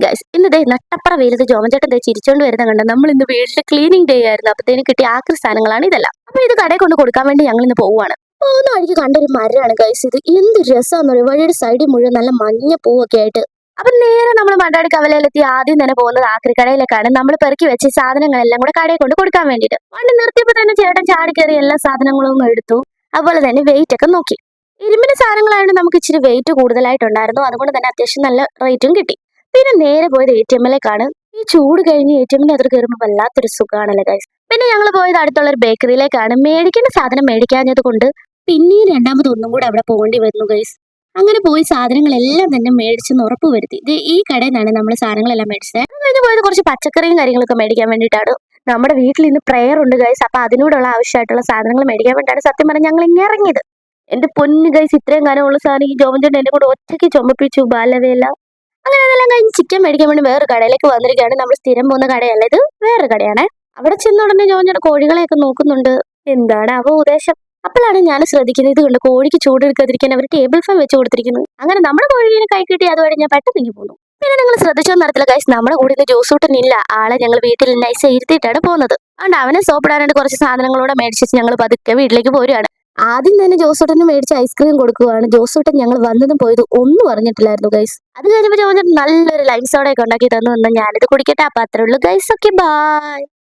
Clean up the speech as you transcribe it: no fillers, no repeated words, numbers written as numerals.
Guys ഇന്ന് ദേ നട്ടപ്പുറ വെയിലത്ത് ജോമൻ ചിരിച്ചോണ്ട് വരുന്ന കണ്ട നമ്മൾ ഇന്ന് വീട്ടിൽ ക്ലീനിങ് ഡേ ആയിരുന്നു. അപ്പത്തേനും കിട്ടിയ ആക്രി സാധനങ്ങളാണ് ഇതെല്ലാം. അപ്പൊ ഇത് കടയിൽ കൊണ്ട് കൊടുക്കാൻ വേണ്ടി ഞങ്ങൾ ഇന്ന് പോവുകയാണ്. പോകുന്ന വഴിക്ക് കണ്ടൊരു മരമാണ് ഗൈസ്. ഇത് എന്ത് രസമാണെന്ന് പറയും. വഴിയുടെ സൈഡിൽ മുഴുവൻ നല്ല മഞ്ഞ പൂവൊക്കെ ആയിട്ട്. അപ്പൊ നേരെ നമ്മൾ മണ്ടാടി കവലയിലെത്തി ആദ്യം തന്നെ പോകുന്നത് ആക്രി കടയിലേക്കാണ്. നമ്മൾ പെറുക്കി വെച്ച സാധനങ്ങളെല്ലാം കൂടെ കടയിൽ കൊണ്ട് കൊടുക്കാൻ വേണ്ടിയിട്ട്. വണ്ടി നിർത്തിയപ്പോൾ തന്നെ ചേട്ടൻ ചാടി കയറി എല്ലാ സാധനങ്ങളും എടുത്തു. അതുപോലെ തന്നെ വെയിറ്റ് ഒക്കെ നോക്കി. ഇരുമ്പിന്റെ സാധനങ്ങളായതുകൊണ്ട് നമുക്ക് ഇച്ചിരി വെയിറ്റ് കൂടുതലായിട്ടുണ്ടായിരുന്നു. അതുകൊണ്ട് തന്നെ അത്യാവശ്യം നല്ല റേറ്റും കിട്ടി. പിന്നെ നേരെ പോയത് ATM-ലേക്കാണ്. ഈ ചൂട് കഴിഞ്ഞ് ATM-ന്റെ അത്ര കയറുമ്പോൾ വല്ലാത്തൊരു സുഖമാണല്ലേ ഗൈസ്. പിന്നെ ഞങ്ങൾ പോയത് അടുത്തുള്ള ഒരു ബേക്കറിയിലേക്കാണ്. മേടിക്കേണ്ട സാധനം മേടിക്കാഞ്ഞത് കൊണ്ട് പിന്നെയും രണ്ടാമത് ഒന്നും കൂടെ അവിടെ പോകേണ്ടി വരുന്നു ഗൈസ്. അങ്ങനെ പോയി സാധനങ്ങളെല്ലാം തന്നെ മേടിച്ചെന്ന് ഉറപ്പ് വരുത്തി. ഇത് ഈ കടയിൽ നിന്നാണ് നമ്മൾ സാധനങ്ങളെല്ലാം മേടിച്ചത്. അത് കഴിഞ്ഞ് പോയത് കുറച്ച് പച്ചക്കറിയും കാര്യങ്ങളൊക്കെ മേടിക്കാൻ വേണ്ടിയിട്ടാണ്. നമ്മുടെ വീട്ടിൽ ഇന്ന് പ്രെയർ ഉണ്ട് ഗൈസ്. അപ്പൊ അതിനോടുള്ള ആവശ്യമായിട്ടുള്ള സാധനങ്ങൾ മേടിക്കാൻ വേണ്ടിയിട്ടാണ് സത്യം പറഞ്ഞാൽ ഞങ്ങൾ ഇങ്ങനെ ഇറങ്ങിയത്. എന്റെ പൊന്നു ഗൈസ്, ഇത്രയും കാലമുള്ള സാധനം ഈ ജോമൻ ചേട്ടൻ എന്നെ കൂടെ ഒറ്റയ്ക്ക് ചുമപ്പിച്ചു ബാലവേല. അങ്ങനെ അതെല്ലാം കഴിഞ്ഞ് ചിക്കൻ മേടിക്കാൻ വേണ്ടി വേറെ കടയിലേക്ക് വന്നിരിക്കുകയാണ്. നമ്മൾ സ്ഥിരം പോകുന്ന കടയല്ല, ഇത് വേറെ കടയാണ്. അവിടെ ചെന്ന ഉടനെ ജോമൻ കോഴികളെയൊക്കെ നോക്കുന്നുണ്ട്. എന്താണ് അവ ഉദ്ദേശം? അപ്പോഴാണ് ഞാൻ ശ്രദ്ധിക്കുന്നത്, ഇത് കൊണ്ട് കോഴിക്ക് ചൂടെടുക്കാതിരിക്കാൻ അവർ ടേബിൾ ഫാൻ വെച്ച് കൊടുത്തിരിക്കുന്നു. അങ്ങനെ നമ്മുടെ കോഴിയെ കൈ കിട്ടി അതുവഴി ഞാൻ പെട്ടെന്ന് പോകുന്നു. പിന്നെ നിങ്ങൾ ശ്രദ്ധിച്ചോ നടത്തില്ല ഗൈസ്, നമ്മുടെ കൂടെ ഇന്ന് ജോസൂട്ടനില്ല. ആളെ ഞങ്ങൾ വീട്ടിൽ നൈസ് ഇരുത്തിയിട്ടാണ് പോകുന്നത്. അതുകൊണ്ട് അവനെ സോപ്പിടാനായിട്ട് കുറച്ച് സാധനങ്ങളൂടെ മേടിച്ചിട്ട് ഞങ്ങൾ പതുക്കെ വീട്ടിലേക്ക് പോരുകയാണ്. ആദ്യം തന്നെ ജോസൂട്ടന് മേടിച്ച് ഐസ്ക്രീം കൊടുക്കുകയാണ്. ജോസൂട്ടൻ ഞങ്ങൾ വന്നതും പോയതും ഒന്നും പറഞ്ഞിട്ടില്ലായിരുന്നു ഗൈസ്. അത് കഴിഞ്ഞപ്പോൾ ജോസൂട്ടൻ നല്ലൊരു ലൈം സോഡയൊക്കെ ഉണ്ടാക്കി തന്നു. ഞാനിത് കുടിക്കട്ടെ. അപ്പൊ അത്രേ ഉള്ളൂ ഗൈസ്. Okay bye.